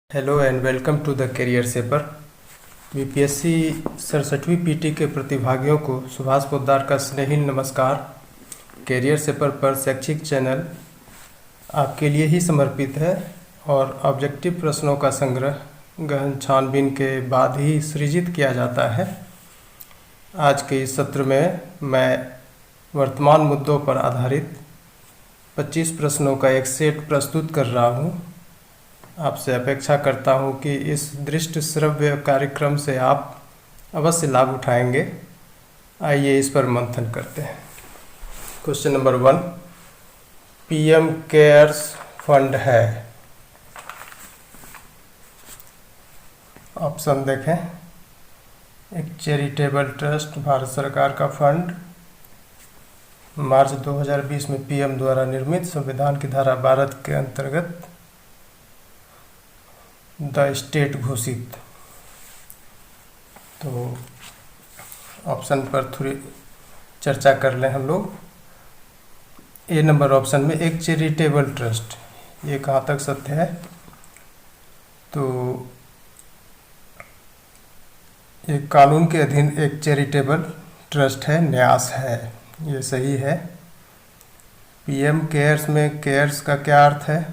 Hello and welcome to the career sapper. BPSC 67वीं PT के प्रतिभागियों को सुभाष पोद्दार का स्नेही नमस्कार। करियर सेपर पर शैक्षिक चैनल आपके लिए ही समर्पित है और ऑब्जेक्टिव प्रश्नों का संग्रह गहन छानबीन के बाद ही सृजित किया जाता है। आज के इस सत्र में मैं वर्तमान मुद्दों पर आधारित 25 प्रश्नों का एक सेट प्रस्तुत कर रहा हूँ। आपसे अपेक्षा करता हूं कि इस दृष्ट श्रव्य कार्यक्रम से आप अवश्य लाभ उठाएंगे। आइए इस पर मंथन करते हैं। Question number 1, PM cares fund है। ऑप्शन देखें। एक चैरिटेबल ट्रस्ट, भारत सरकार का फंड, मार्च 2020 में पीएम द्वारा निर्मित, संविधान की धारा 12 के अंतर्गत द स्टेट घोषित। तो ऑप्शन पर थोड़ी चर्चा कर लें हम लोग। ए नंबर ऑप्शन में एक चैरिटेबल ट्रस्ट, ये कहाँ तक सत्य है? तो एक कानून के अधीन एक चैरिटेबल ट्रस्ट है, न्यास है, ये सही है। पीएम केयर्स में केयर्स का क्या अर्थ है?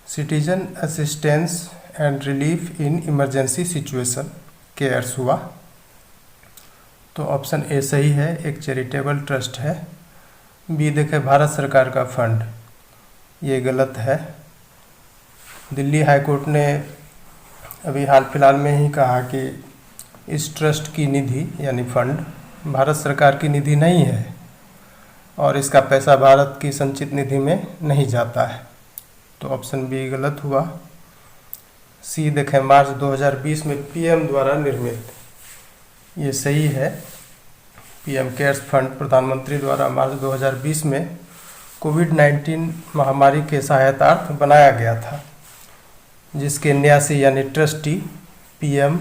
Citizen assistance and relief in emergency situation, cares हुआ। तो ऑप्शन ए सही है, एक चैरिटेबल ट्रस्ट है। बी देखें, भारत सरकार का फंड, ये गलत है। दिल्ली हाई कोर्ट ने अभी हाल फिलहाल में ही कहा कि इस ट्रस्ट की निधि यानी फंड भारत सरकार की निधि नहीं है और इसका पैसा भारत की संचित निधि में नहीं जाता है। तो ऑप्शन बी गलत हुआ। सी देखें, मार्च 2020 में पीएम द्वारा निर्मित, ये सही है। पीएम केयर्स फंड प्रधानमंत्री द्वारा मार्च 2020 में कोविड-19 महामारी के सहायतार्थ बनाया गया था, जिसके न्यासी यानी ट्रस्टी पीएम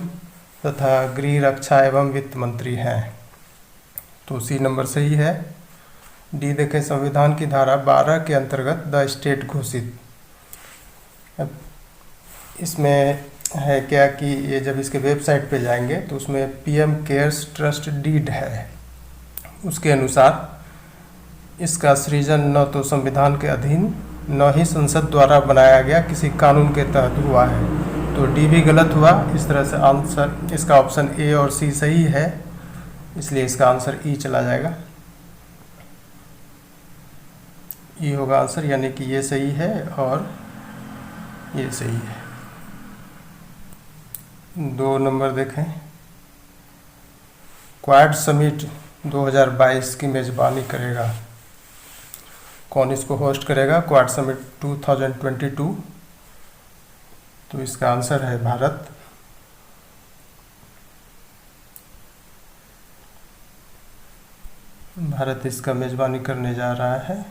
तथा गृह रक्षा एवं वित्त मंत्री हैं। तो सी नंबर सही है। डी देखें, संविधान की धारा 12 के अंतर्गत द स्टेट घोषित। अब इसमें है क्या कि ये जब इसके वेबसाइट पे जाएंगे तो उसमें पीएम केयर्स ट्रस्ट डीड है, उसके अनुसार इसका सृजन न तो संविधान के अधीन न ही संसद द्वारा बनाया गया किसी कानून के तहत हुआ है। तो डी भी गलत हुआ। इस तरह से आंसर इसका ऑप्शन ए और सी सही है, इसलिए इसका आंसर ई चला जाएगा। ई होगा आंसर, यानी कि ये सही है और ये सही है। 2 नंबर देखें, क्वाड समिट 2022 की मेज़बानी करेगा। कौन इसको होस्ट करेगा? Quad summit 2022। तो इसका आंसर है भारत। भारत इसका मेज़बानी करने जा रहा है।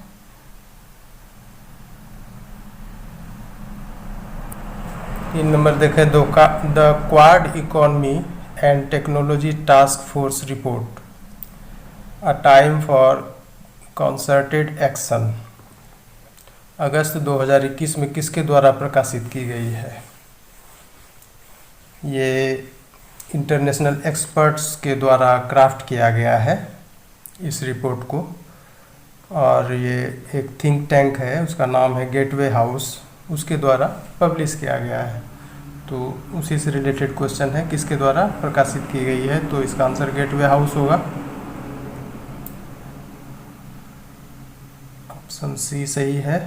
3 नंबर देखें, the Quad economy and technology task force report, a time for concerted action, अगस्त 2021 में किसके द्वारा प्रकाशित की गई है? ये इंटरनेशनल एक्सपर्ट्स के द्वारा क्राफ्ट किया गया है इस रिपोर्ट को, और ये एक थिंक टैंक है, उसका नाम है गेटवे हाउस, उसके द्वारा पब्लिश किया गया है। तो उसी से रिलेटेड क्वेश्चन है, किसके द्वारा प्रकाशित की गई है? तो इसका आंसर गेटवे हाउस होगा। ऑप्शन सी सही है,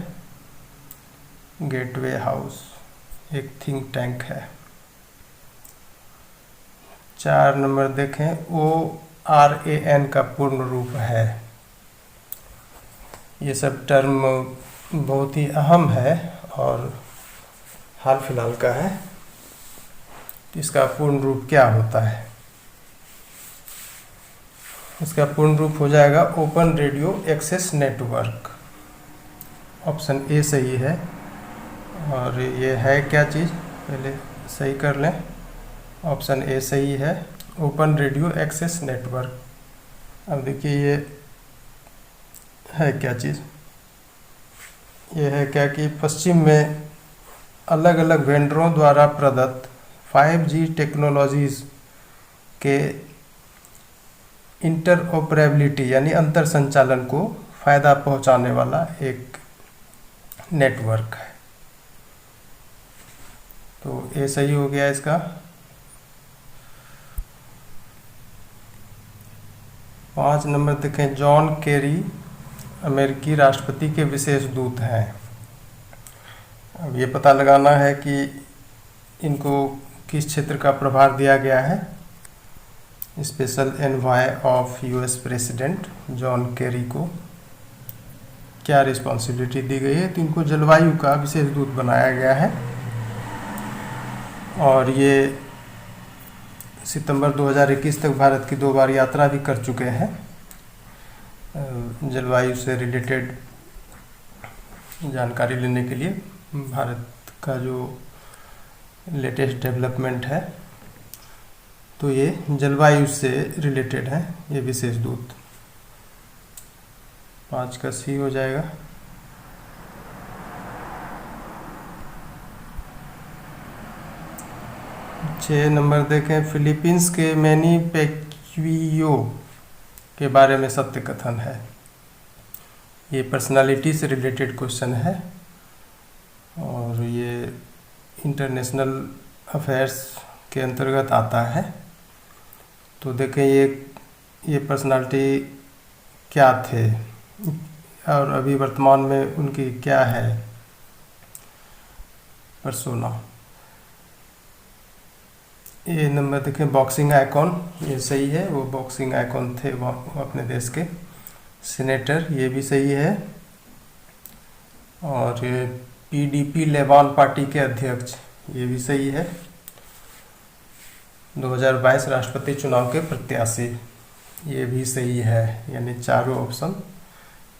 गेटवे हाउस एक थिंक टैंक है। 4 नंबर देखें, ORAN का पूर्ण रूप है। ये सब टर्म बहुत ही अहम है और हाल फिलहाल का है। इसका पूर्ण रूप क्या होता है? इसका पूर्ण रूप हो जाएगा open radio access network. Option A सही है। और ये है क्या चीज़, पहले सही कर लें। ऑप्शन ए सही है, ओपन रेडियो एक्सेस नेटवर्क। अब देखिए ये है क्या चीज़, ये है क्या कि पश्चिम में अलग अलग वेंडरों द्वारा प्रदत्त 5G टेक्नोलॉजीज के इंटरऑपरेबिलिटी यानी अंतर संचालन को फायदा पहुंचाने वाला एक नेटवर्क है। तो ये सही हो गया इसका। 5 नंबर देखें, जॉन केरी अमेरिकी राष्ट्रपति के विशेष दूत हैं। अब ये पता लगाना है कि इनको किस क्षेत्र का प्रभार दिया गया है। Special envoy of US president John Kerry को क्या रिस्पॉन्सिबिलिटी दी गई है, तो इनको जलवायु का विशेष दूत बनाया गया है। और ये सितंबर 2021 तक भारत की 2 बार यात्रा भी कर चुके हैं। जलवायु से रिलेटेड जानकारी लेने के लिए भारत का जो लेटेस्ट डेवलपमेंट है, तो ये जलवायु से रिलेटेड है ये विशेष दूत। 5 का सी हो जाएगा। 6 नंबर देखें, फिलीपींस के मैनी पैक्वियो के बारे में सत्य कथन है। ये पर्सनालिटी से रिलेटेड क्वेश्चन है और ये इंटरनेशनल अफेयर्स के अंतर्गत आता है। तो देखें ये पर्सनालिटी क्या थे और अभी वर्तमान में उनकी क्या है पर्सोना। ये नंबर देखें, बॉक्सिंग आइकॉन, ये सही है, वो बॉक्सिंग आइकॉन थे वो अपने देश के। सीनेटर, ये भी सही है। और ये पीडीपी लेबान पार्टी के अध्यक्ष, ये भी सही है। 2022 राष्ट्रपति चुनाव के प्रत्याशी, ये भी सही है। यानी चारों ऑप्शन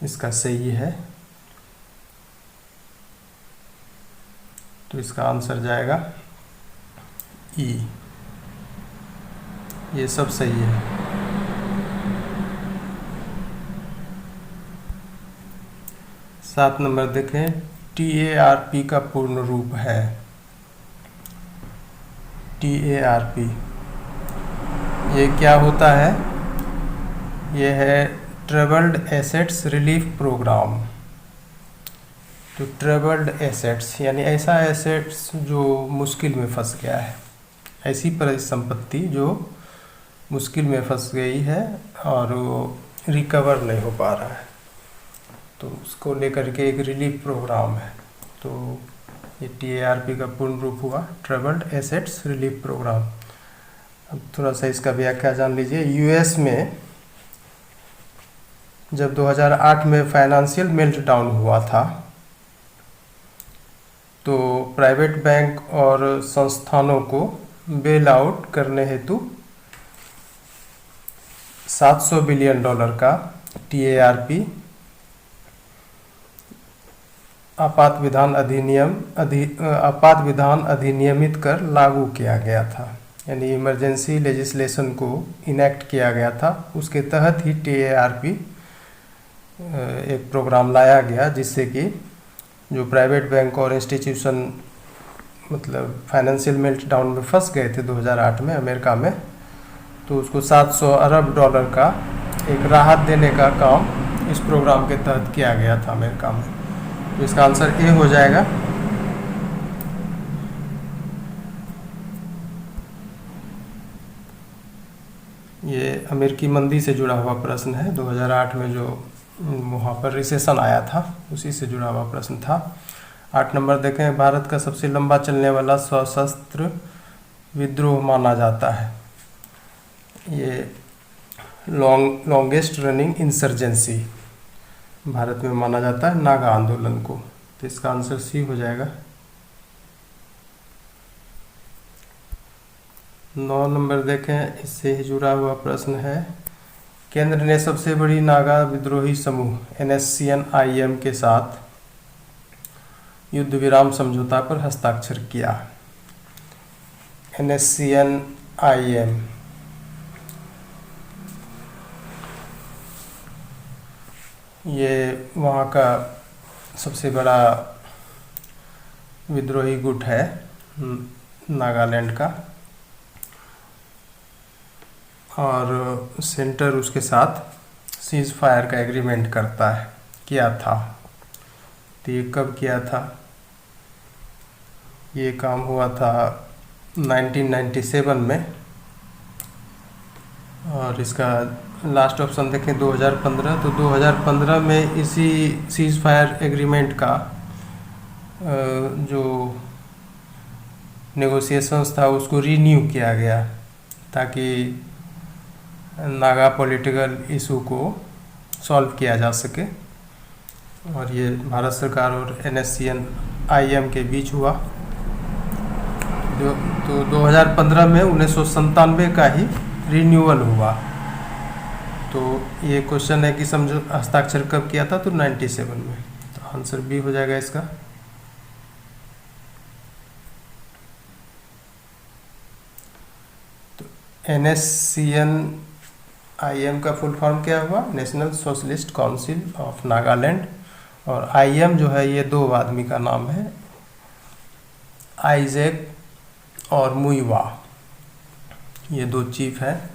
इसका सही है। तो इसका आंसर जाएगा ई, ये सब सही है। 7 नंबर देखें, TARP का पूर्ण रूप है। TARP ये क्या होता है? ये है ट्रबल्ड एसेट्स रिलीफ प्रोग्राम। तो ट्रबल्ड एसेट्स यानी ऐसा एसेट्स जो मुश्किल में फंस गया है, ऐसी परिसंपत्ति जो मुश्किल में फंस गई है और वो रिकवर नहीं हो पा रहा है, तो उसको लेकर के एक रिलीफ प्रोग्राम है। तो ये TARP का पूर्ण रूप हुआ ट्रबल्ड एसेट्स रिलीफ प्रोग्राम। अब थोड़ा सा इसका व्याख्या जान लीजिए। यूएस में जब 2008 में फाइनेंशियल मेल्टडाउन हुआ था, तो प्राइवेट बैंक और संस्थानों को बेल आउट करने हेतु $700 बिलियन का TARP आपात विधान अधिनियमित कर लागू किया गया था। यानी इमरजेंसी लेजिस्लेशन को इनेक्ट किया गया था। उसके तहत ही TARP एक प्रोग्राम लाया गया, जिससे कि जो प्राइवेट बैंक और इंस्टीट्यूशन मतलब फाइनेंशियल मेल्टडाउन में फंस गए थे 2008 में अमेरिका में, तो उसको $700 अरब का एक राहत देने का काम इस प्रोग्राम के तहत किया गया था अमेरिका में। तो इसका आंसर ए हो जाएगा। ये अमेरिकी मंदी से जुड़ा हुआ प्रश्न है। 2008 में जो वहाँ पर रिसेशन आया था, उसी से जुड़ा हुआ प्रश्न था। 8 नंबर देखें, भारत का सबसे लंबा चलने वाला सशस्त्र विद्रोह माना जाता है। ये लॉन्गेस्ट रनिंग इंसर्जेंसी भारत में माना जाता है नागा आंदोलन को। तो इसका आंसर सी हो जाएगा। 9 नंबर देखें, इससे ही जुड़ा हुआ प्रश्न है। केंद्र ने सबसे बड़ी नागा विद्रोही समूह NSCN-IM के साथ युद्ध विराम समझौता पर हस्ताक्षर किया। NSCN-IM ये वहाँ का सबसे बड़ा विद्रोही गुट है नागालैंड का, और सेंटर उसके साथ सीज फायर का एग्रीमेंट करता है, किया था। तो ये कब किया था? ये काम हुआ था 1997 में, और इसका लास्ट ऑप्शन देखें 2015। तो 2015 में इसी सीज फायर एग्रीमेंट का जो नेगोशिएशंस था उसको रीन्यू किया गया, ताकि नागा पॉलिटिकल इशू को सॉल्व किया जा सके। और ये भारत सरकार और NSCN-IM के बीच हुआ। तो 2015 में 1997 का ही रिन्यूअल हुआ। तो ये क्वेश्चन है कि समझो हस्ताक्षर कब किया था? तो 97 में। तो आंसर बी हो जाएगा इसका। तो NSCN-IM का फुल फॉर्म क्या हुआ? National socialist council of Nagaland. और IM जो है ये दो आदमी का नाम है, आइजैक और मुइवा, ये दो चीफ हैं,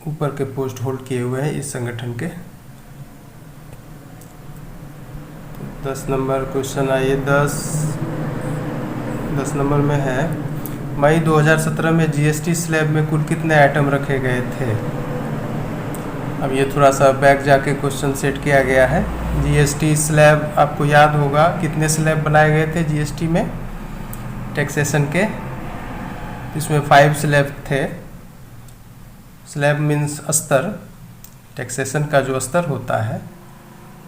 ऊपर के पोस्ट होल्ड किए हुए हैं इस संगठन के। तो 10 नंबर क्वेश्चन आइए। 10 नंबर में है, मई 2017 में GST स्लैब में कुल कितने आइटम रखे गए थे? अब ये थोड़ा सा बैक जाके क्वेश्चन सेट किया गया है। GST स्लैब आपको याद होगा, कितने स्लैब बनाए गए थे GST में टैक्सेशन के? इसमें 5 स्लैब थे। स्लैब मीन्स स्तर, टैक्सेशन का जो स्तर होता है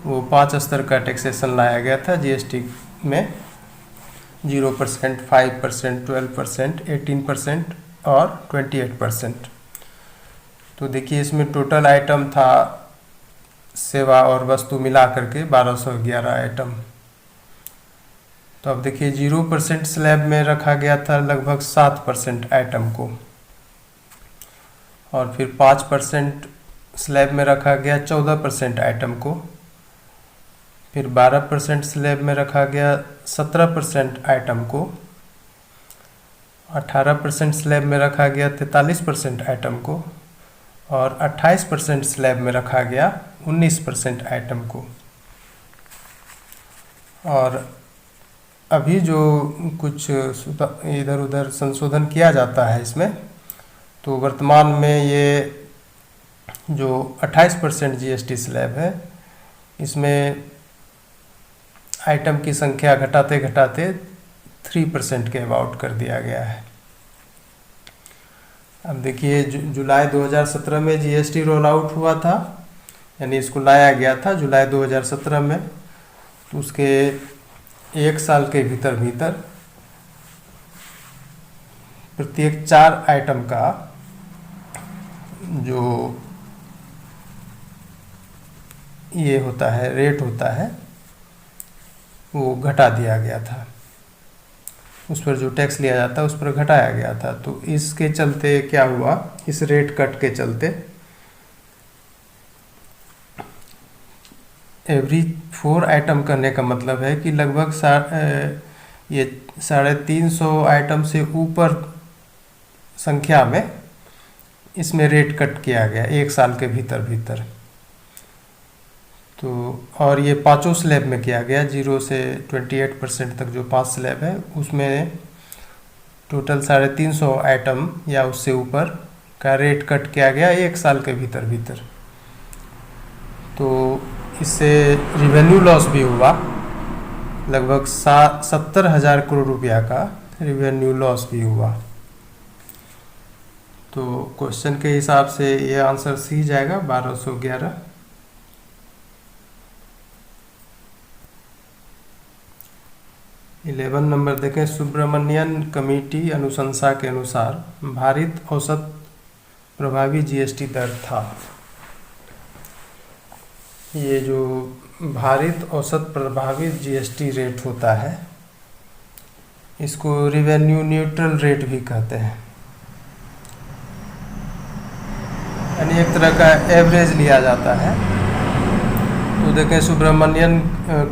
वो 5 स्तर का टैक्सेशन लाया गया था GST में। 0%, 5%, 12%, 18% और 28%। तो देखिए इसमें टोटल आइटम था सेवा और वस्तु मिला करके 1211 आइटम। तो अब देखिए 0% स्लैब में रखा गया था लगभग 7% आइटम को, और फिर 5% स्लैब में रखा गया 14% आइटम को, फिर 12% स्लैब में रखा गया 17% आइटम को, 18% स्लैब में रखा गया 43% आइटम को, और 28% स्लैब में रखा गया 19% आइटम को। और अभी जो कुछ इधर उधर संशोधन किया जाता है इसमें, तो वर्तमान में ये जो 28% GST स्लैब है, इसमें आइटम की संख्या घटाते घटाते 3% के अबाउट कर दिया गया है। अब देखिए जुलाई 2017 में GST रोल आउट हुआ था, यानी इसको लाया गया था जुलाई 2017 में। तो उसके 1 साल के भीतर प्रत्येक 4 आइटम का जो ये होता है, रेट होता है, वो घटा दिया गया था। उस पर जो टैक्स लिया जाता है उस पर घटाया गया था। तो इसके चलते क्या हुआ, इस रेट कट के चलते एवरी 4 आइटम करने का मतलब है कि लगभग ये 350 आइटम से ऊपर संख्या में इसमें रेट कट किया गया 1 साल के भीतर। तो और ये 5 स्लैब में किया गया, 0 से 28% तक जो 5 स्लैब है उसमें टोटल 350 आइटम या उससे ऊपर का रेट कट किया गया 1 साल के भीतर। तो इससे रिवेन्यू लॉस भी हुआ, लगभग 70,000 करोड़ रुपया का रिवेन्यू लॉस भी हुआ। तो क्वेश्चन के हिसाब से ये आंसर सी जाएगा, 1211। इलेवन नंबर देखें, सुब्रमण्यन कमेटी अनुशंसा के अनुसार भारित औसत प्रभावी GST दर था। ये जो भारित औसत प्रभावी GST रेट होता है, इसको रिवेन्यू न्यूट्रल रेट भी कहते हैं, यानी एक तरह का एवरेज लिया जाता है। तो तो देखें सुब्रमण्यन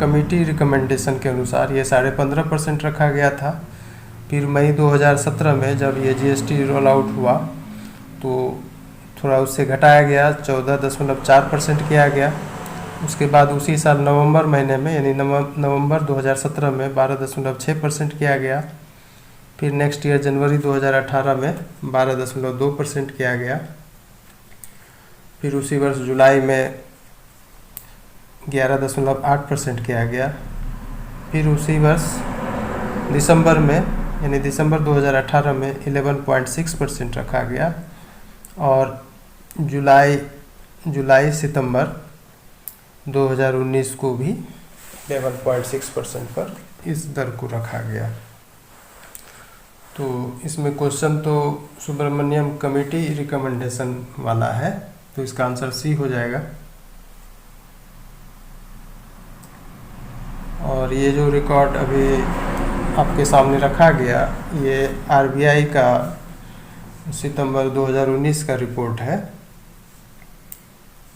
कमेटी रिकमेंडेशन के अनुसार ये 15.5% रखा गया था। फिर मई 2017 में जब ये जीएसटी रोल आउट हुआ तो थोड़ा उससे घटाया गया, 14.4% किया गया। उसके बाद उसी साल नवंबर महीने में यानी नवंबर 2017 में 12.6% किया गया। फिर नेक्स्ट ईयर जनवरी 2018 में 12.2% किया गया। फिर उसी वर्ष जुलाई में 11.8% किया गया। फिर उसी वर्ष दिसंबर में यानी दिसंबर 2018 में 11.6% रखा गया। और जुलाई सितंबर 2019 को भी 11.6% पर इस दर को रखा गया। तो इसमें क्वेश्चन तो सुब्रमण्यम कमेटी रिकमेंडेशन वाला है, तो इसका आंसर सी हो जाएगा। और ये जो रिकॉर्ड अभी आपके सामने रखा गया, ये आरबीआई का सितंबर 2019 का रिपोर्ट है,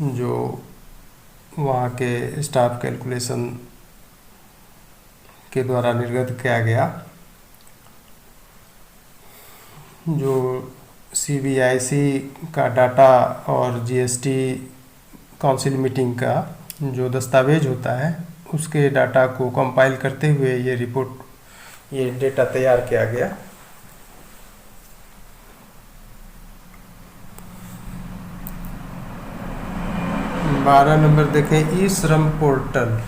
जो वहाँ के स्टाफ कैलकुलेशन के द्वारा निर्गत किया गया। जो सीबीआईसी का डाटा और जीएसटी काउंसिल मीटिंग का जो दस्तावेज होता है उसके डाटा को कंपाइल करते हुए ये डेटा तैयार किया गया। बारह नंबर देखें, ई श्रम पोर्टल।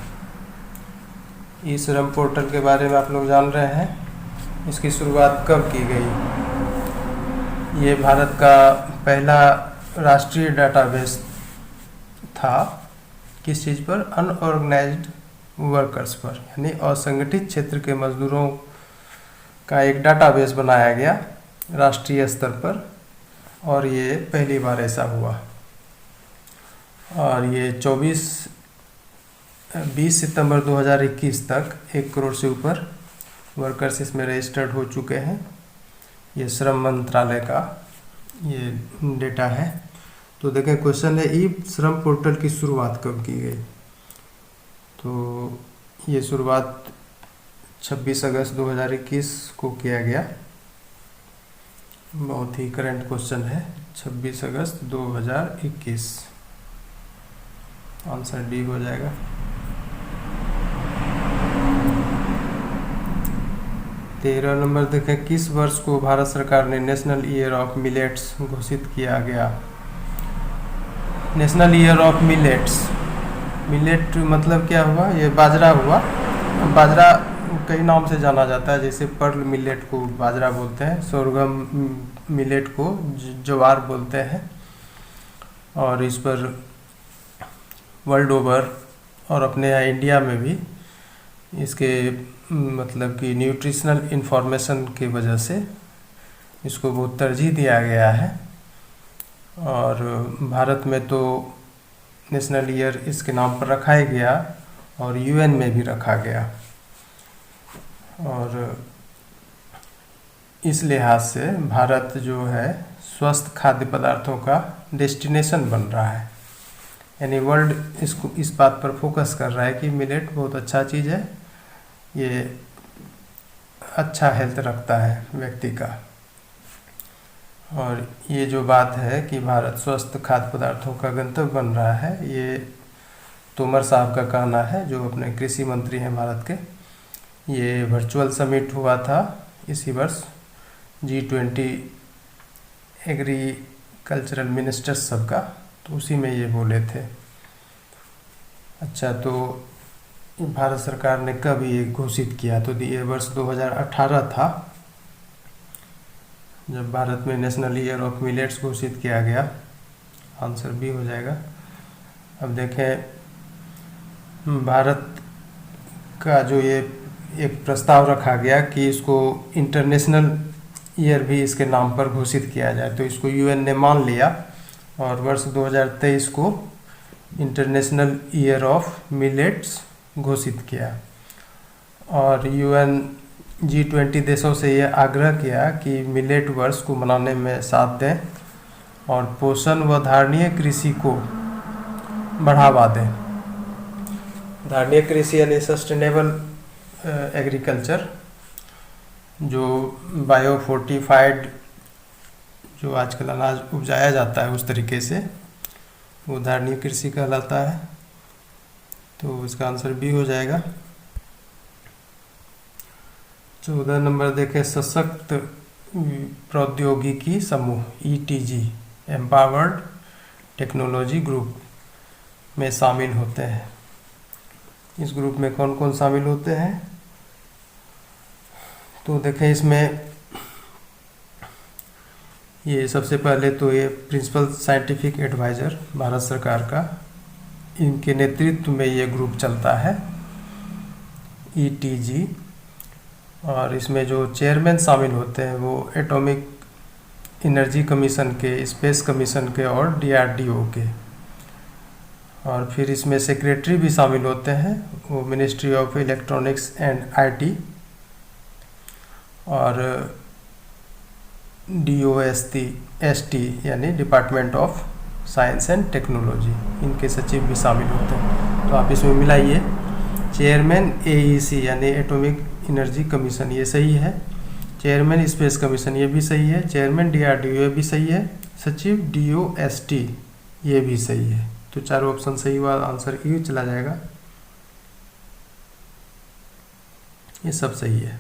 ई श्रम पोर्टल के बारे में आप लोग जान रहे हैं, इसकी शुरुआत कब की गई? ये भारत का पहला राष्ट्रीय डाटाबेस था। किस चीज़ पर? अनऑर्गेनाइज्ड वर्कर्स पर, यानी असंगठित क्षेत्र के मजदूरों का एक डाटाबेस बनाया गया राष्ट्रीय स्तर पर, और ये पहली बार ऐसा हुआ। और ये 20 सितंबर 2021 तक 1 करोड़ से ऊपर वर्कर्स इसमें रजिस्टर्ड हो चुके हैं। ये श्रम मंत्रालय का ये डेटा है। तो देखें क्वेश्चन है, ई श्रम पोर्टल की शुरुआत कब की गई? तो ये शुरुआत 26 अगस्त 2021 को किया गया। बहुत ही करंट क्वेश्चन है, 26 अगस्त 2021। आंसर डी हो जाएगा। तेरह नंबर देखें, किस वर्ष को भारत सरकार ने नेशनल ईयर ऑफ मिलेट्स घोषित किया गया? National year of millets, millet मतलब क्या हुआ? ये बाजरा हुआ। बाजरा कई नाम से जाना जाता है, जैसे पर्ल मिलेट को बाजरा बोलते हैं, सोरगम मिलेट को ज्वार बोलते हैं। और इस पर वर्ल्ड ओवर और अपने यहाँ इंडिया में भी इसके मतलब कि न्यूट्रिशनल इन्फॉर्मेशन की वजह से इसको बहुत तरजीह दिया गया है। और भारत में तो नेशनल ईयर इसके नाम पर रखा ही गया और यूएन में भी रखा गया। और इस लिहाज से भारत जो है स्वस्थ खाद्य पदार्थों का डेस्टिनेशन बन रहा है, यानी वर्ल्ड इसको इस बात पर फोकस कर रहा है कि मिलेट बहुत अच्छा चीज़ है, ये अच्छा हेल्थ रखता है व्यक्ति का। और ये जो बात है कि भारत स्वस्थ खाद्य पदार्थों का गंतव्य बन रहा है, ये तोमर साहब का कहना है, जो अपने कृषि मंत्री हैं भारत के। ये वर्चुअल समिट हुआ था इसी वर्ष, G20 एग्रीकल्चरल मिनिस्टर्स सबका, तो उसी में ये बोले थे। अच्छा, तो भारत सरकार ने कब ये घोषित किया? तो ये वर्ष 2018 था जब भारत में नेशनल ईयर ऑफ मिलेट्स घोषित किया गया। आंसर भी हो जाएगा। अब देखें, भारत का जो ये एक प्रस्ताव रखा गया कि इसको इंटरनेशनल ईयर भी इसके नाम पर घोषित किया जाए, तो इसको यूएन ने मान लिया और वर्ष 2023 को इंटरनेशनल ईयर ऑफ मिलेट्स घोषित किया। और यूएन G20 देशों से ये आग्रह किया कि मिलेट वर्ष को मनाने में साथ दें और पोषण व धारणीय कृषि को बढ़ावा दें। धारणीय कृषि यानी सस्टेनेबल एग्रीकल्चर, जो बायो फोर्टिफाइड जो आजकल अनाज उपजाया जाता है उस तरीके से, वो धारणीय कृषि कहलाता है। तो इसका आंसर बी हो जाएगा। 14 नंबर देखें, सशक्त प्रौद्योगिकी समूह ETG, एम्पावर्ड टेक्नोलॉजी ग्रुप में शामिल होते हैं। इस ग्रुप में कौन कौन शामिल होते हैं? तो देखें इसमें ये सबसे पहले तो ये प्रिंसिपल साइंटिफिक एडवाइज़र भारत सरकार का, इनके नेतृत्व में ये ग्रुप चलता है ETG। और इसमें जो चेयरमैन शामिल होते हैं वो एटॉमिक एनर्जी कमीशन के, स्पेस कमीशन के और DRDO के। और फिर इसमें सेक्रेटरी भी शामिल होते हैं, वो ministry of electronics and IT और DOST यानी department of science and technology, इनके सचिव भी शामिल होते हैं। तो आप इसमें मिलाइए, चेयरमैन AEC यानी एटॉमिक एनर्जी कमीशन, ये सही है। चेयरमैन स्पेस कमीशन, ये भी सही है। चेयरमैन DRDO, ये भी सही है। सचिव DOST, ये भी सही है। तो चारों ऑप्शन सही हुआ, आंसर ई चला जाएगा। ये सब सही है।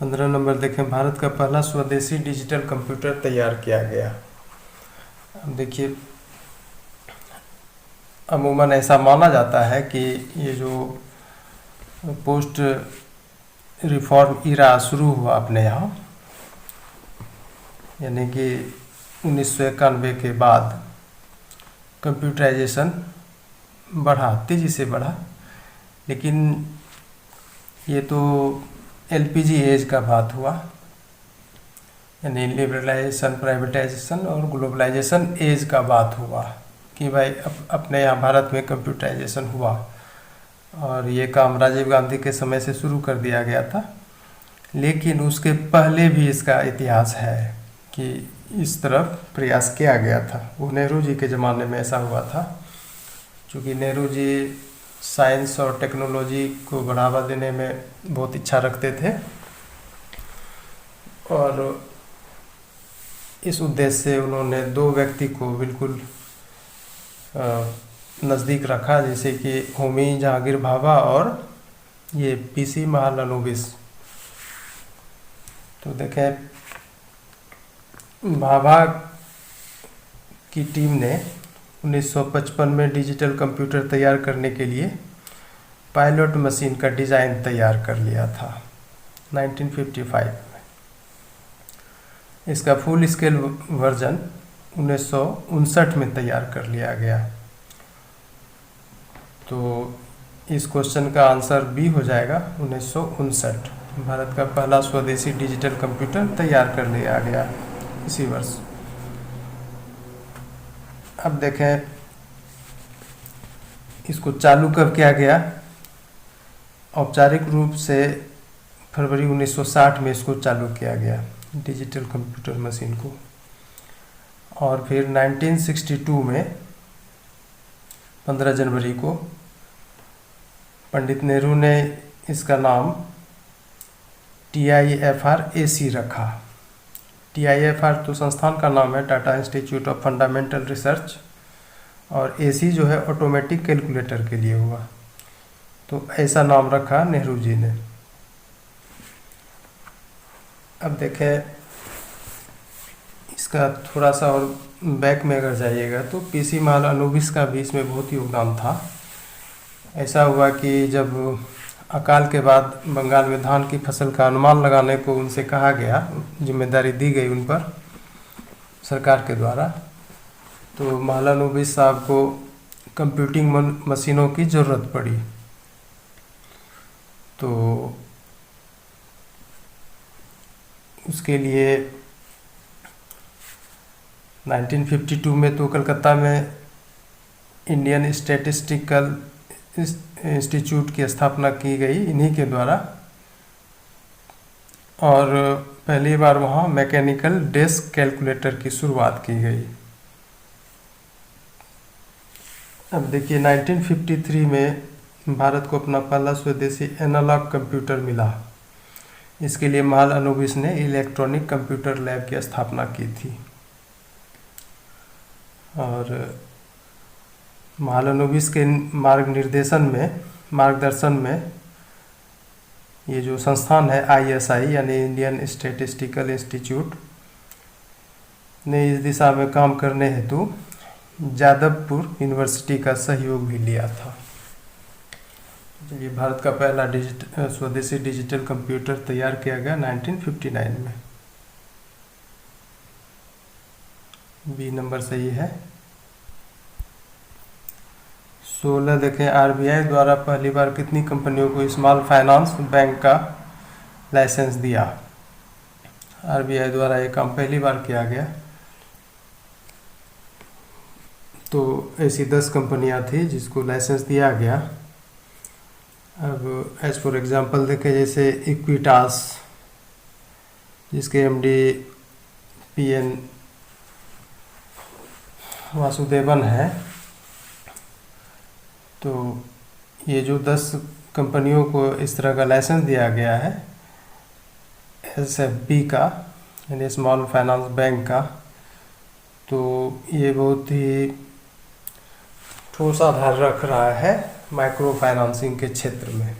पंद्रह नंबर देखें, भारत का पहला स्वदेशी डिजिटल कंप्यूटर तैयार किया गया। अब देखिए, अमूमन ऐसा माना जाता है कि ये जो पोस्ट रिफॉर्म इरा शुरू हुआ अपने यहाँ, यानी कि 1991 के बाद कंप्यूटराइजेशन बढ़ा, तेज़ी से बढ़ा। लेकिन ये तो LPG एज का बात हुआ, यानी लिबरलाइजेशन, प्राइवेटाइजेशन और ग्लोबलाइजेशन एज का बात हुआ कि भाई अपने यहाँ भारत में कंप्यूटराइजेशन हुआ। और ये काम राजीव गांधी के समय से शुरू कर दिया गया था, लेकिन उसके पहले भी इसका इतिहास है कि इस तरफ प्रयास किया गया था। वो नेहरू जी के ज़माने में ऐसा हुआ था, क्योंकि नेहरू जी साइंस और टेक्नोलॉजी को बढ़ावा देने में बहुत इच्छा रखते थे। और इस उद्देश्य से उन्होंने दो व्यक्ति को बिल्कुल नज़दीक रखा, जैसे कि होमी जहांगीर भाभा और ये PC महालनोबिस। तो देखें, भाभा की टीम ने 1955 में डिजिटल कंप्यूटर तैयार करने के लिए पायलट मशीन का डिज़ाइन तैयार कर लिया था 1955 में। इसका फुल स्केल वर्जन 1959 में तैयार कर लिया गया। तो इस क्वेश्चन का आंसर बी हो जाएगा 1959। भारत का पहला स्वदेशी डिजिटल कंप्यूटर तैयार कर लिया गया इसी वर्ष। अब देखें, इसको चालू कब किया गया? औपचारिक रूप से फरवरी 1960 में इसको चालू किया गया, डिजिटल कंप्यूटर मशीन को। और फिर 1962 में 15 जनवरी को पंडित नेहरू ने इसका नाम TIFR AC रखा। TIFR तो संस्थान का नाम है, Tata institute of fundamental research, और AC जो है ऑटोमेटिक कैलकुलेटर के लिए हुआ। तो ऐसा नाम रखा नेहरू जी ने। अब देखें, इसका थोड़ा सा और बैक में अगर जाइएगा तो PC महालनोबिस का भी इसमें बहुत योगदान था। ऐसा हुआ कि जब अकाल के बाद बंगाल में धान की फसल का अनुमान लगाने को उनसे कहा गया, जिम्मेदारी दी गई उन पर सरकार के द्वारा, तो महालनोबिस साहब को कंप्यूटिंग मशीनों की ज़रूरत पड़ी। तो उसके लिए 1952 में तो कलकत्ता में इंडियन स्टैटिस्टिकल इंस्टीट्यूट की स्थापना की गई इन्हीं के द्वारा। और पहली बार वहाँ मैकेनिकल डेस्क कैलकुलेटर की शुरुआत की गई। अब देखिए 1953 में भारत को अपना पहला स्वदेशी एनालॉग कंप्यूटर मिला। इसके लिए महालनोबिस ने इलेक्ट्रॉनिक कंप्यूटर लैब की स्थापना की थी। और महालनोबिस के मार्गदर्शन में ये जो संस्थान है ISI यानी इंडियन स्टैटिस्टिकल इंस्टीट्यूट ने इस दिशा में काम करने हेतु जादवपुर यूनिवर्सिटी का सहयोग भी लिया था। ये भारत का पहला स्वदेशी डिजिटल कंप्यूटर तैयार किया गया 1959 में। बी नंबर सही है। 16 देखें, RBI द्वारा पहली बार कितनी कंपनियों को स्मॉल फाइनेंस बैंक का लाइसेंस दिया? RBI द्वारा ये काम पहली बार किया गया। तो ऐसी 10 कंपनियां थी जिसको लाइसेंस दिया गया। अब एज फॉर एग्जांपल देखें, जैसे इक्विटास जिसके MD PN वासुदेवन है। तो ये जो 10 कंपनियों को इस तरह का लाइसेंस दिया गया है SFB का यानी स्मॉल फाइनेंस बैंक का, तो ये बहुत ही ठोस आधार रख रहा है माइक्रो फाइनेंसिंग के क्षेत्र में।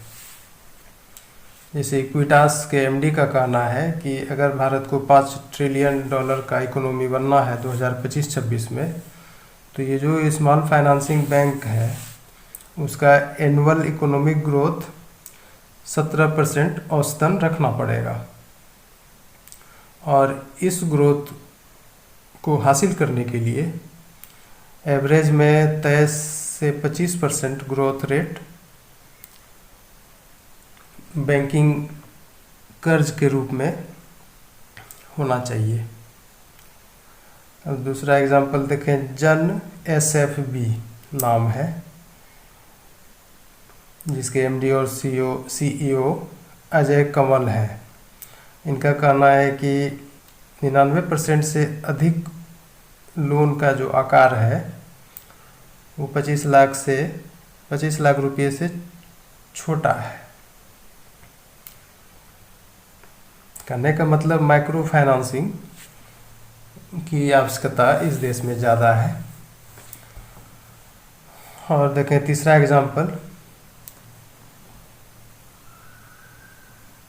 जैसे इक्विटास के MD का कहना है कि अगर भारत को $5 ट्रिलियन का इकोनॉमी बनना है 2025-26 में, तो ये जो स्मॉल फाइनेंसिंग बैंक है उसका एनुअल इकोनॉमिक ग्रोथ 17% औसतन रखना पड़ेगा। और इस ग्रोथ को हासिल करने के लिए एवरेज में 23 से 25% ग्रोथ रेट बैंकिंग कर्ज के रूप में होना चाहिए। अब दूसरा एग्जांपल देखें, जन SFB नाम है जिसके MD और CEO अजय कंवल है। इनका कहना है कि 99% से अधिक लोन का जो आकार है वो 25 लाख रुपये से छोटा है। कहने का मतलब माइक्रो फाइनेंसिंग की आवश्यकता इस देश में ज़्यादा है। और देखें तीसरा example,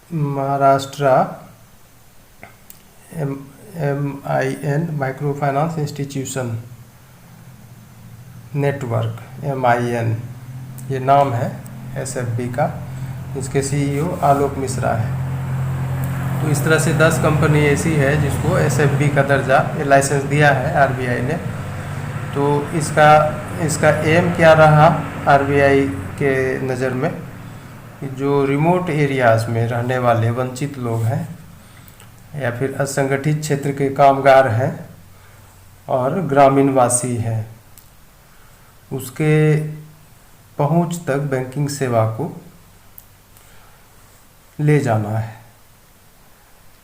Maharashtra MIN micro finance institution network MIN ये नाम है SFB का। इसके CEO आलोक मिश्रा है। तो इस तरह से 10 कंपनी ऐसी है जिसको SFB का दर्जा लाइसेंस दिया है RBI ने। तो इसका एम क्या रहा RBI के नज़र में? जो रिमोट एरियाज़ में रहने वाले वंचित लोग हैं या फिर असंगठित क्षेत्र के कामगार हैं और ग्रामीण वासी हैं, उसके पहुंच तक बैंकिंग सेवा को ले जाना है।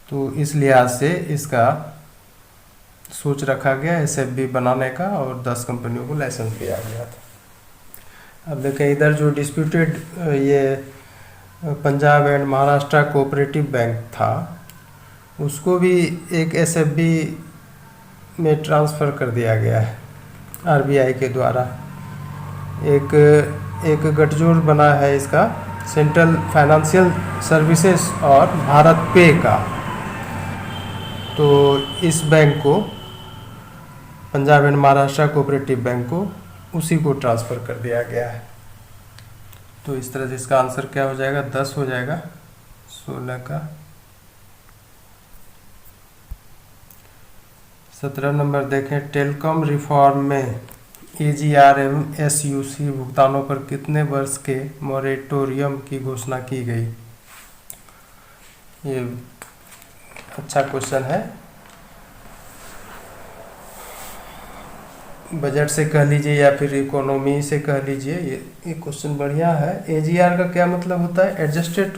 तो इस लिहाज से इसका सोच रखा गया SFB बनाने का और 10 कंपनियों को लाइसेंस दिया गया था। अब देखें इधर जो डिस्प्यूटेड ये Punjab and Maharashtra cooperative bank था, उसको भी एक SFB में ट्रांसफ़र कर दिया गया है RBI के द्वारा। एक गठजोड़ बना है इसका सेंट्रल फाइनेंशियल सर्विसेज और भारत पे का। तो इस बैंक को, Punjab and Maharashtra cooperative bank को, उसी को ट्रांसफ़र कर दिया गया है। तो इस तरह से इसका आंसर क्या हो जाएगा? 10 हो जाएगा 16 का। 17 नंबर देखें, टेलीकॉम रिफॉर्म में AGR एवं SUC भुगतानों पर कितने वर्ष के मोरेटोरियम की घोषणा की गई? ये अच्छा क्वेश्चन है। बजट से कह लीजिए या फिर इकोनॉमी से कह लीजिए, ये क्वेश्चन बढ़िया है। AGR का क्या मतलब होता है? Adjusted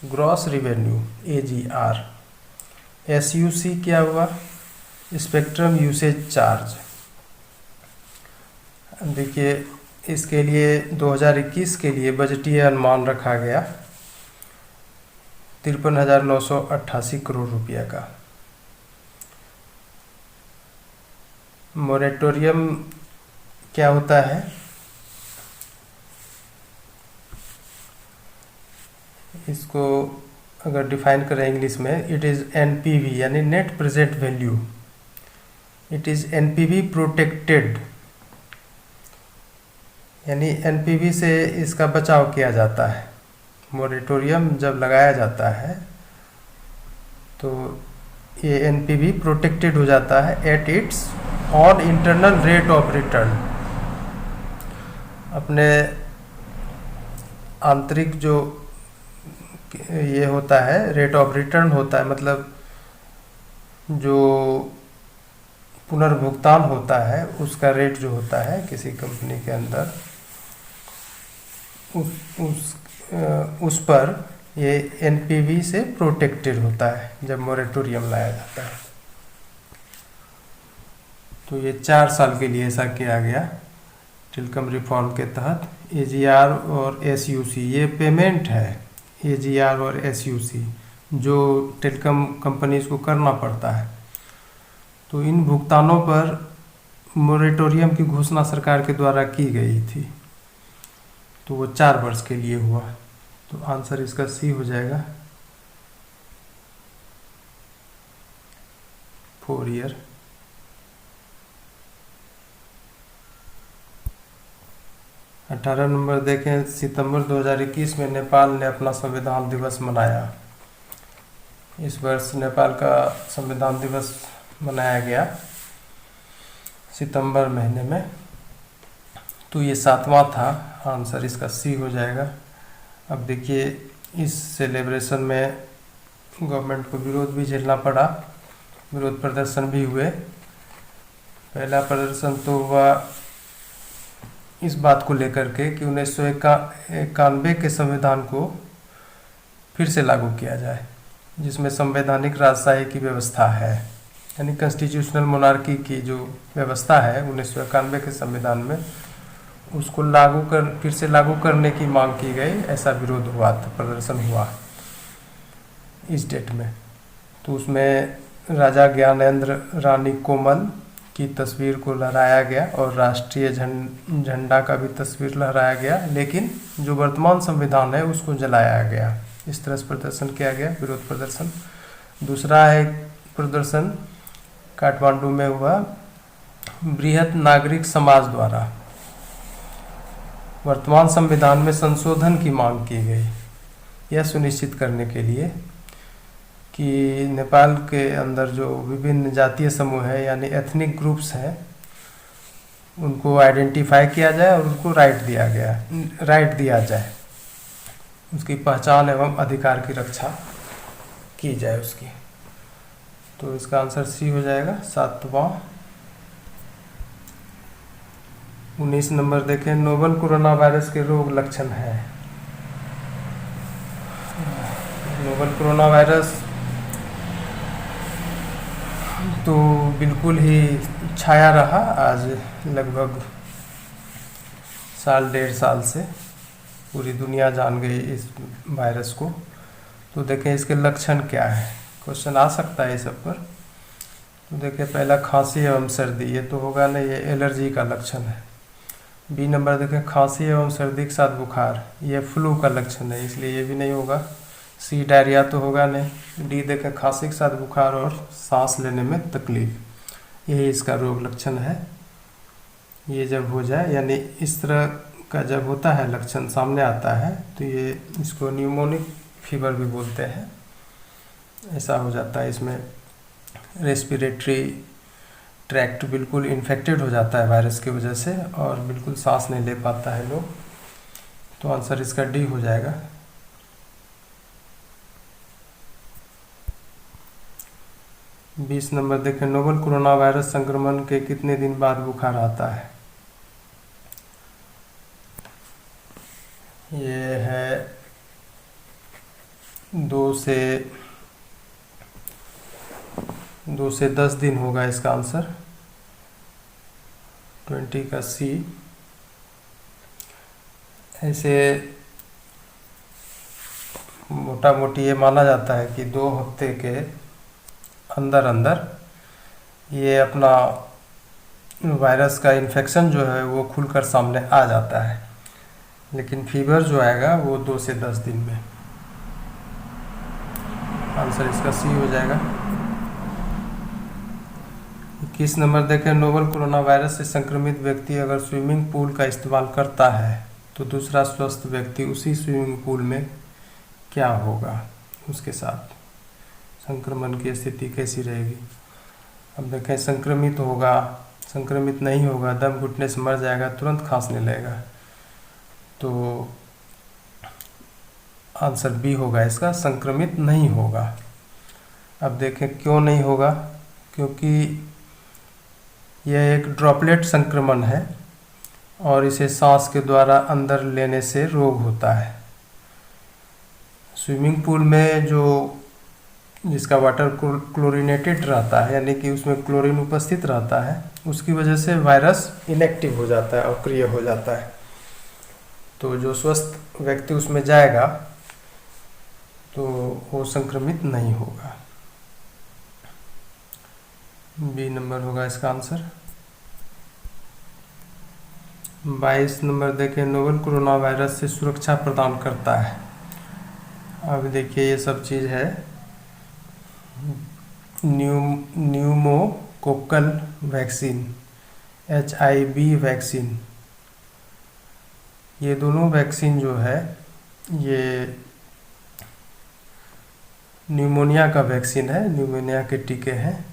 gross revenue, AGR। SUC क्या हुआ? Spectrum usage charge. देखिए इसके लिए 2021 के लिए बजटीय अनुमान रखा गया 53,988 करोड़ रुपया का। मोरेटोरियम क्या होता है? इसको अगर डिफाइन करें इंग्लिश में, इट इज़ एनपीवी यानी net present value. It is NPV protected, यानी एनपीवी से इसका बचाव किया जाता है। मोरेटोरियम जब लगाया जाता है तो ये एनपीवी प्रोटेक्टेड हो जाता है at its on internal rate of return. अपने आंतरिक जो ये होता है रेट ऑफ रिटर्न होता है, मतलब जो पुनर्भुगतान होता है उसका रेट जो होता है किसी कंपनी के अंदर, उस पर ये एनपीवी से प्रोटेक्टेड होता है जब मोरेटोरियम लाया जाता है। तो ये 4 साल के लिए ऐसा किया गया टेलीकॉम रिफॉर्म के तहत। एजीआर और एसयूसी ये पेमेंट है, एजीआर और एसयूसी जो टेलीकॉम कंपनीज को करना पड़ता है। तो इन भुगतानों पर मोरेटोरियम की घोषणा सरकार के द्वारा की गई थी, तो वो 4 वर्ष के लिए हुआ। तो आंसर इसका सी हो जाएगा, 4 ईयर। अठारह नंबर देखें, सितंबर 2021 में नेपाल ने अपना संविधान दिवस मनाया। इस वर्ष नेपाल का संविधान दिवस मनाया गया सितंबर महीने में, तो ये 7वां था। आंसर इसका सी हो जाएगा। अब देखिए इस सेलिब्रेशन में गवर्नमेंट को विरोध भी झेलना पड़ा, विरोध प्रदर्शन भी हुए। पहला प्रदर्शन तो हुआ इस बात को लेकर के कि 1991 के संविधान को फिर से लागू किया जाए, जिसमें संवैधानिक राजशाही की व्यवस्था है, यानी कॉन्स्टिट्यूशनल मोनार्की की जो व्यवस्था है 1991 के संविधान में, उसको फिर से लागू करने की मांग की गई। ऐसा विरोध हुआ था, प्रदर्शन हुआ इस डेट में। तो उसमें राजा ज्ञानेंद्र, रानी कोमल की तस्वीर को लहराया गया और राष्ट्रीय झंडा का भी तस्वीर लहराया गया, लेकिन जो वर्तमान संविधान है उसको जलाया गया। इस तरह से प्रदर्शन किया गया, विरोध प्रदर्शन। दूसरा है प्रदर्शन काठमांडू में हुआ, बृहत नागरिक समाज द्वारा वर्तमान संविधान में संशोधन की मांग की गई, यह सुनिश्चित करने के लिए कि नेपाल के अंदर जो विभिन्न जातीय समूह है यानी एथनिक ग्रुप्स हैं, उनको आइडेंटिफाई किया जाए और उनको राइट दिया जाए, उसकी पहचान एवं अधिकार की रक्षा की जाए उसकी। तो इसका आंसर सी हो जाएगा, 7वां। 19 नंबर देखें, नोवल कोरोना वायरस के रोग लक्षण है। नोवल कोरोना वायरस तो बिल्कुल ही छाया रहा आज लगभग 1.5 साल से, पूरी दुनिया जान गई इस वायरस को। तो देखें इसके लक्षण क्या है, क्वेश्चन आ सकता है इस सब पर। तो देखें पहला खांसी एवं सर्दी, ये तो होगा नहीं, ये एलर्जी का लक्षण है। बी नंबर देखें खांसी एवं सर्दी के साथ बुखार, ये फ्लू का लक्षण है, इसलिए ये भी नहीं होगा। सी डायरिया तो होगा नहीं। डी देखें खांसी के साथ बुखार और सांस लेने में तकलीफ, यही इसका रोग लक्षण है। ये जब हो जाए यानी इस तरह का जब होता है लक्षण सामने आता है तो ये इसको न्यूमोनिक फीवर भी बोलते हैं। ऐसा हो जाता है, इसमें रेस्पिरेटरी ट्रैक्ट बिल्कुल इन्फेक्टेड हो जाता है वायरस की वजह से और बिल्कुल सांस नहीं ले पाता है लोग। तो आंसर इसका डी हो जाएगा। 20 नंबर देखें, नोवल कोरोना वायरस संक्रमण के कितने दिन बाद बुखार आता है। ये है 2 से 10 दिन होगा इसका आंसर, 20 का सी। ऐसे मोटा मोटी ये माना जाता है कि 2 हफ्ते के अंदर अंदर ये अपना वायरस का इन्फेक्शन जो है वो खुलकर सामने आ जाता है, लेकिन फीवर जो आएगा वो 2 से 10 दिन में। आंसर इसका सी हो जाएगा। 21 नंबर देखें, नोवल कोरोना वायरस से संक्रमित व्यक्ति अगर स्विमिंग पूल का इस्तेमाल करता है तो दूसरा स्वस्थ व्यक्ति उसी स्विमिंग पूल में क्या होगा, उसके साथ संक्रमण की स्थिति कैसी रहेगी। अब देखें, संक्रमित होगा, संक्रमित नहीं होगा, दम घुटने से मर जाएगा, तुरंत खांसने लगेगा, तो आंसर बी होगा इसका, संक्रमित नहीं होगा। अब देखें क्यों नहीं होगा, क्योंकि यह एक ड्रॉपलेट संक्रमण है और इसे सांस के द्वारा अंदर लेने से रोग होता है। स्विमिंग पूल में जो जिसका वाटर क्लोरीनेटेड रहता है, यानी कि उसमें क्लोरीन उपस्थित रहता है, उसकी वजह से वायरस इनएक्टिव हो जाता है, अक्रिय हो जाता है। तो जो स्वस्थ व्यक्ति उसमें जाएगा तो वो संक्रमित नहीं होगा। बी नंबर होगा इसका आंसर। 22 नंबर देखें, नोवल कोरोना वायरस से सुरक्षा प्रदान करता है। अब देखिए ये सब चीज़ है, न्यूमोकोकल वैक्सीन, HIV वैक्सीन, ये दोनों वैक्सीन जो है ये न्यूमोनिया का वैक्सीन है, न्यूमोनिया के टीके हैं।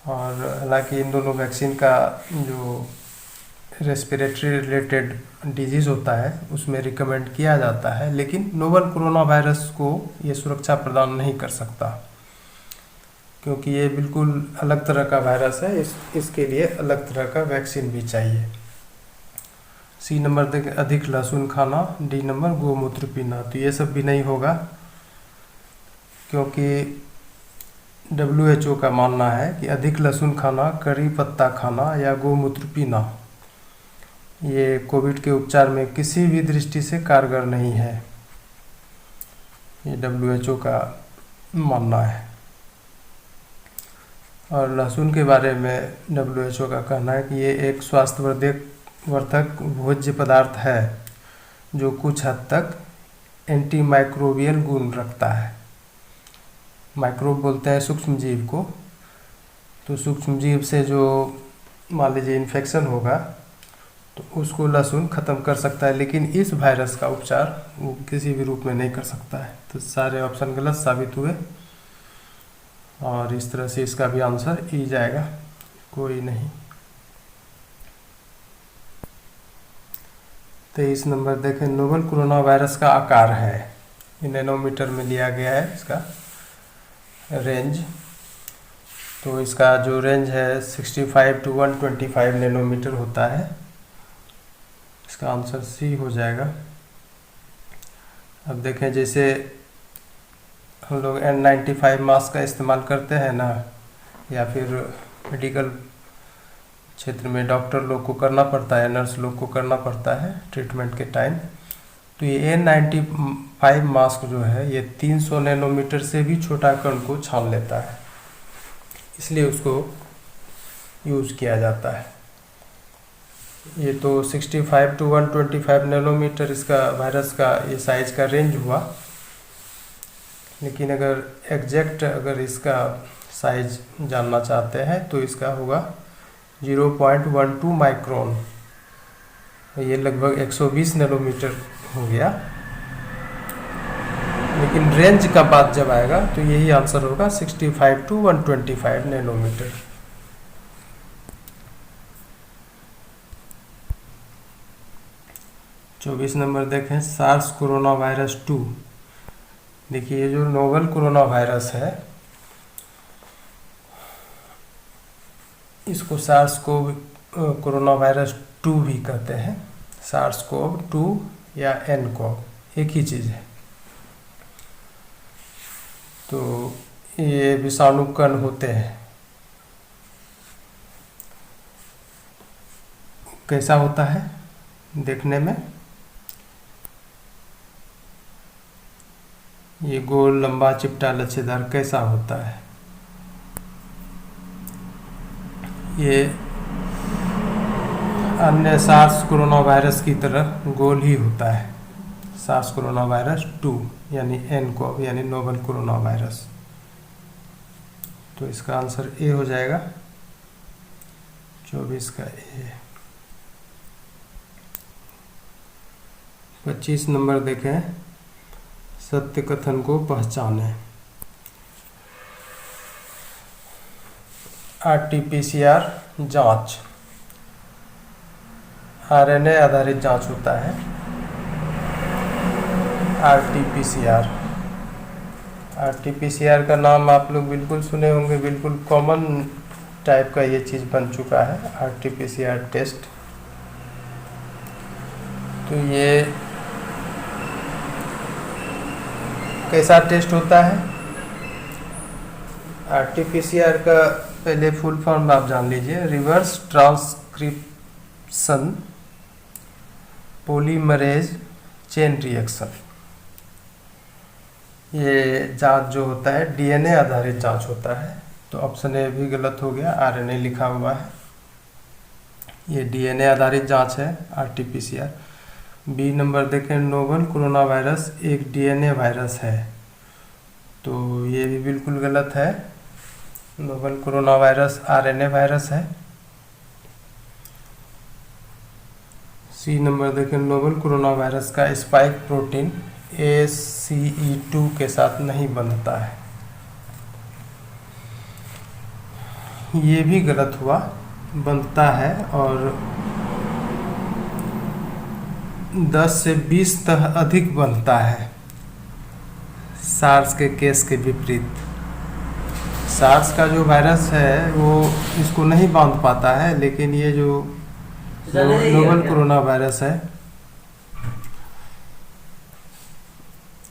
और हालांकि इन दोनों वैक्सीन का जो रेस्पिरेटरी रिलेटेड डिजीज़ होता है उसमें रिकमेंड किया जाता है, लेकिन नोवल कोरोना वायरस को ये सुरक्षा प्रदान नहीं कर सकता, क्योंकि ये बिल्कुल अलग तरह का वायरस है। इसके लिए अलग तरह का वैक्सीन भी चाहिए। सी नंबर देखें, अधिक लहसुन खाना। डी नंबर, गोमूत्र पीना। तो ये सब भी नहीं होगा, क्योंकि WHO का मानना है कि अधिक लहसुन खाना, करी पत्ता खाना या गोमूत्र पीना ये कोविड के उपचार में किसी भी दृष्टि से कारगर नहीं है। ये WHO का मानना है। और लहसुन के बारे में WHO का कहना है कि ये एक स्वास्थ्यवर्धक भोज्य पदार्थ है जो कुछ हद तक एंटी माइक्रोबियल गुण रखता है। माइक्रोब बोलते हैं सूक्ष्म जीव को, तो सूक्ष्म जीव से जो मान लीजिए इन्फेक्शन होगा तो उसको लहसुन ख़त्म कर सकता है, लेकिन इस वायरस का उपचार वो किसी भी रूप में नहीं कर सकता है। तो सारे ऑप्शन गलत साबित हुए और इस तरह से इसका भी आंसर ई जाएगा, कोई नहीं। 23 नंबर देखें, नोवल कोरोना वायरस का आकार है, ये नैनोमीटर में लिया गया है इसका रेंज। तो इसका जो रेंज है 65 to 125 नैनोमीटर होता है। इसका आंसर सी हो जाएगा। अब देखें, जैसे हम लोग N95 मास्क का इस्तेमाल करते हैं ना, या फिर मेडिकल क्षेत्र में डॉक्टर लोग को करना पड़ता है, नर्स लोग को करना पड़ता है ट्रीटमेंट के टाइम, तो ये N95 मास्क जो है ये 300 नैनोमीटर से भी छोटा कण को छान लेता है, इसलिए उसको यूज़ किया जाता है। ये तो 65 to 125 नैनोमीटर इसका वायरस का ये साइज का रेंज हुआ, लेकिन अगर एग्जैक्ट अगर इसका साइज जानना चाहते हैं तो इसका होगा 0.12 माइक्रोन, ये लगभग 120 नैनोमीटर हो गया। लेकिन रेंज का बात जब आएगा तो यही आंसर होगा 65 to 125 नैनोमीटर। चौबीस नंबर देखें, सार्स कोरोना वायरस 2। देखिए ये जो नोवल कोरोना वायरस है इसको सार्स कोरोना वायरस 2 भी कहते हैं। सार्स कोव 2 या nCoV एक ही चीज़ है। तो ये विषाणु कण होते हैं। कैसा होता है देखने में, ये गोल लंबा चिपटा लच्छेदार कैसा होता है? ये अन्य सार्स कोरोना वायरस की तरह गोल ही होता है। सार्स कोरोना वायरस 2 यानी nCoV यानी नोवल कोरोना वायरस। तो इसका आंसर ए हो जाएगा, 24 का ए। 25 नंबर देखें, सत्य कथन को पहचानें। RT-PCR जांच RNA आधारित जांच होता है। RT-PCR का नाम आप लोग बिल्कुल सुने होंगे, बिल्कुल कॉमन टाइप का ये चीज़ बन चुका है, RT-PCR टेस्ट। तो ये कैसा टेस्ट होता है? RT-PCR का पहले फुल फॉर्म आप जान लीजिए, reverse transcription polymerase chain reaction. ये जांच जो होता है DNA आधारित जांच होता है। तो ऑप्शन ए भी गलत हो गया, RNA लिखा हुआ है। ये DNA आधारित जांच है RT-PCR। बी नंबर देखें, नोवल कोरोना वायरस एक DNA वायरस है। तो ये भी बिल्कुल गलत है, novel corona virus RNA virus है। सी नंबर देखें, नोवल कोरोना वायरस का स्पाइक प्रोटीन ACE2 के साथ नहीं बंधता है। ये भी गलत हुआ, बंधता है और 10 से 20 तह अधिक बनता है, सार्स के केस के विपरीत। सार्स का जो वायरस है वो इसको नहीं बांध पाता है, लेकिन ये जो नोवल कोरोना वायरस है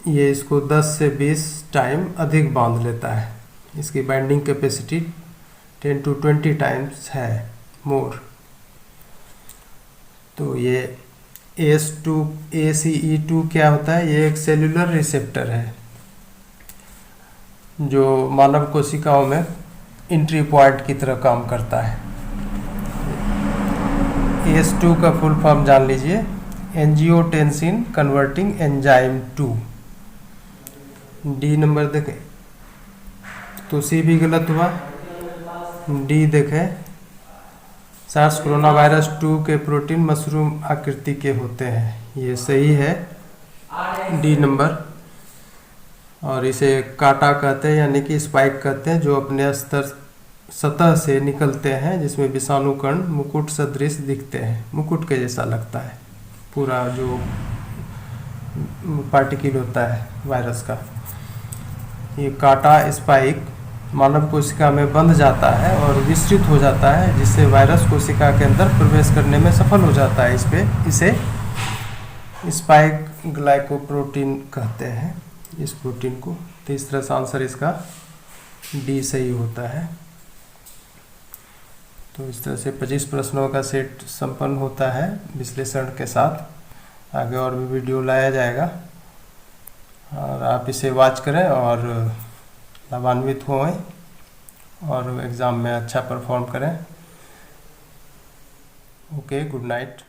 ये इसको 10 से 20 टाइम अधिक बांध लेता है। इसकी बाइंडिंग कैपेसिटी 10 to 20 टाइम्स है मोर। तो ये ACE2 क्या होता है? ये एक सेलुलर रिसेप्टर है जो मानव कोशिकाओं में एंट्री पॉइंट की तरह काम करता है। ACE2 का फुल फॉर्म जान लीजिए, angiotensin converting enzyme 2। D number देखें, तो सी भी गलत हुआ। डी देखें, सार्स कोरोना वायरस 2 के प्रोटीन मशरूम आकृति के होते हैं, ये सही है डी नंबर। और इसे काटा कहते हैं यानी कि स्पाइक कहते हैं, जो अपने सतह से निकलते हैं, जिसमें विषाणु कण मुकुट सदृश दिखते हैं, मुकुट के जैसा लगता है पूरा जो पार्टिकल होता है वायरस का। ये काटा स्पाइक मानव कोशिका में बंध जाता है और विस्तृत हो जाता है, जिससे वायरस कोशिका के अंदर प्रवेश करने में सफल हो जाता है। इसे स्पाइक ग्लाइकोप्रोटीन कहते हैं, इस प्रोटीन को। तो इस तरह से आंसर इसका डी सही होता है। तो इस तरह से 25 प्रश्नों का सेट संपन्न होता है विश्लेषण के साथ। आगे और भी वीडियो लाया जाएगा और आप इसे वॉच करें और लाभान्वित हों और एग्ज़ाम में अच्छा परफॉर्म करें। Okay, good night.